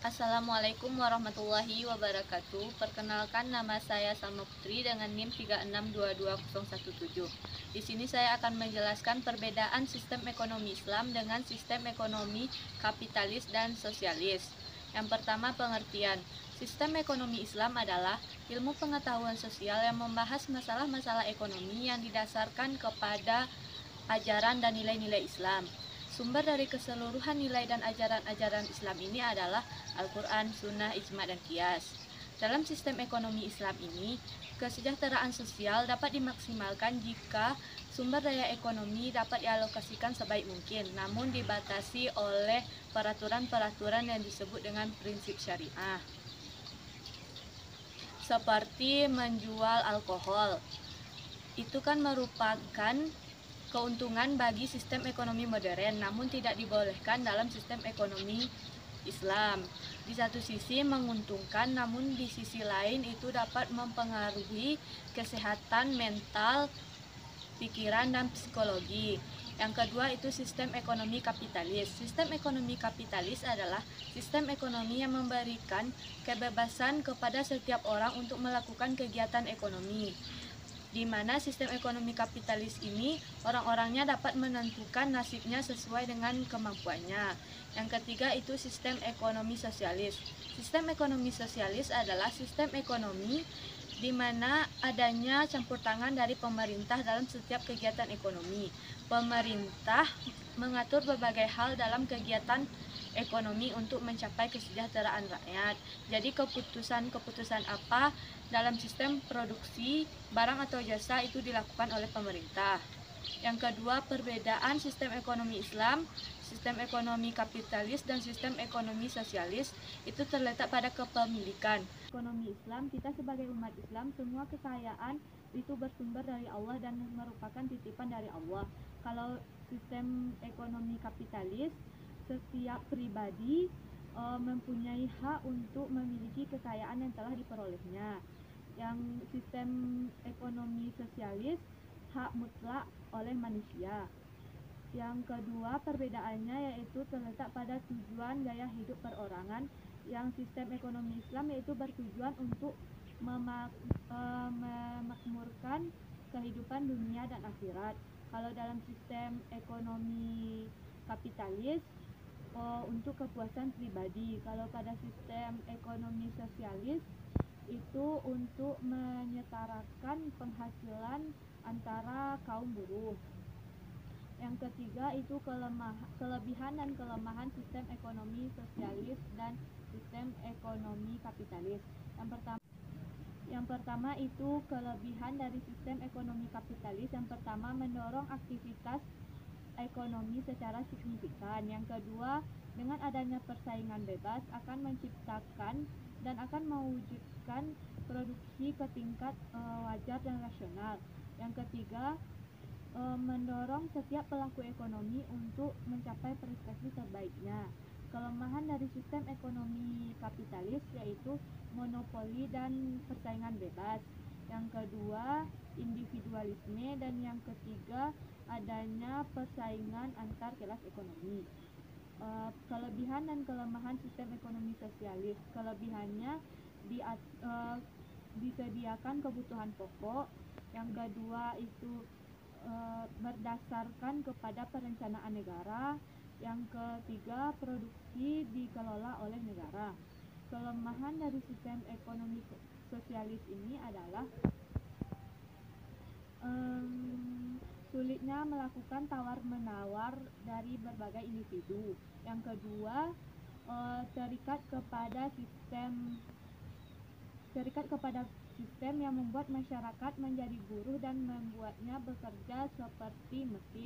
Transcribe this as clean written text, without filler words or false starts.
Assalamualaikum warahmatullahi wabarakatuh. Perkenalkan, nama saya Salma Putri dengan NIM 3622017. Di sini saya akan menjelaskan perbedaan sistem ekonomi Islam dengan sistem ekonomi kapitalis dan sosialis. Yang pertama, pengertian. Sistem ekonomi Islam adalah ilmu pengetahuan sosial yang membahas masalah-masalah ekonomi yang didasarkan kepada ajaran dan nilai-nilai Islam. Sumber dari keseluruhan nilai dan ajaran-ajaran Islam ini adalah Al-Quran, Sunnah, Ijma, dan Qiyas. Dalam sistem ekonomi Islam ini, kesejahteraan sosial dapat dimaksimalkan jika sumber daya ekonomi dapat dialokasikan sebaik mungkin, namun dibatasi oleh peraturan-peraturan yang disebut dengan prinsip syariah. Seperti menjual alkohol, itu kan merupakan keuntungan bagi sistem ekonomi modern, namun tidak dibolehkan dalam sistem ekonomi Islam. Di satu sisi menguntungkan, namun di sisi lain itu dapat mempengaruhi kesehatan mental, pikiran, dan psikologi. Yang kedua itu sistem ekonomi kapitalis. Sistem ekonomi kapitalis adalah sistem ekonomi yang memberikan kebebasan kepada setiap orang untuk melakukan kegiatan ekonomi, di mana sistem ekonomi kapitalis ini orang-orangnya dapat menentukan nasibnya sesuai dengan kemampuannya. Yang ketiga itu sistem ekonomi sosialis. Sistem ekonomi sosialis adalah sistem ekonomi di mana adanya campur tangan dari pemerintah dalam setiap kegiatan ekonomi. Pemerintah mengatur berbagai hal dalam kegiatan ekonomi untuk mencapai kesejahteraan rakyat. Jadi keputusan-keputusan apa dalam sistem produksi barang atau jasa itu dilakukan oleh pemerintah. Yang kedua, perbedaan sistem ekonomi Islam, sistem ekonomi kapitalis, dan sistem ekonomi sosialis itu terletak pada kepemilikan. Ekonomi Islam, kita sebagai umat Islam, semua kekayaan itu bersumber dari Allah dan merupakan titipan dari Allah. Kalau sistem ekonomi kapitalis, setiap pribadi mempunyai hak untuk memiliki kekayaan yang telah diperolehnya. Yang sistem ekonomi sosialis, hak mutlak oleh manusia. Yang kedua, perbedaannya yaitu terletak pada tujuan gaya hidup perorangan. Yang sistem ekonomi Islam yaitu bertujuan untuk memakmurkan kehidupan dunia dan akhirat. Kalau dalam sistem ekonomi kapitalis, untuk kepuasan pribadi. Kalau pada sistem ekonomi sosialis itu untuk menyetarakan penghasilan antara kaum buruh. Yang ketiga itu kelebihan dan kelemahan sistem ekonomi sosialis dan sistem ekonomi kapitalis. Yang pertama itu kelebihan dari sistem ekonomi kapitalis. Yang pertama, mendorong aktivitas ekonomi secara signifikan. Yang kedua, dengan adanya persaingan bebas akan menciptakan dan akan mewujudkan produksi ke tingkat wajar dan rasional. Yang ketiga, mendorong setiap pelaku ekonomi untuk mencapai prestasi terbaiknya. Kelemahan dari sistem ekonomi kapitalis yaitu monopoli dan persaingan bebas. Yang kedua, individualisme, dan yang ketiga, adanya persaingan antar kelas ekonomi. Kelebihan dan kelemahan sistem ekonomi sosialis. Kelebihannya disediakan kebutuhan pokok. Yang kedua itu berdasarkan kepada perencanaan negara. Yang ketiga, produksi dikelola oleh negara. Kelemahan dari sistem ekonomi sosialis ini adalah sulitnya melakukan tawar-menawar dari berbagai individu. Yang kedua, terikat kepada sistem yang membuat masyarakat menjadi buruh dan membuatnya bekerja seperti mesin.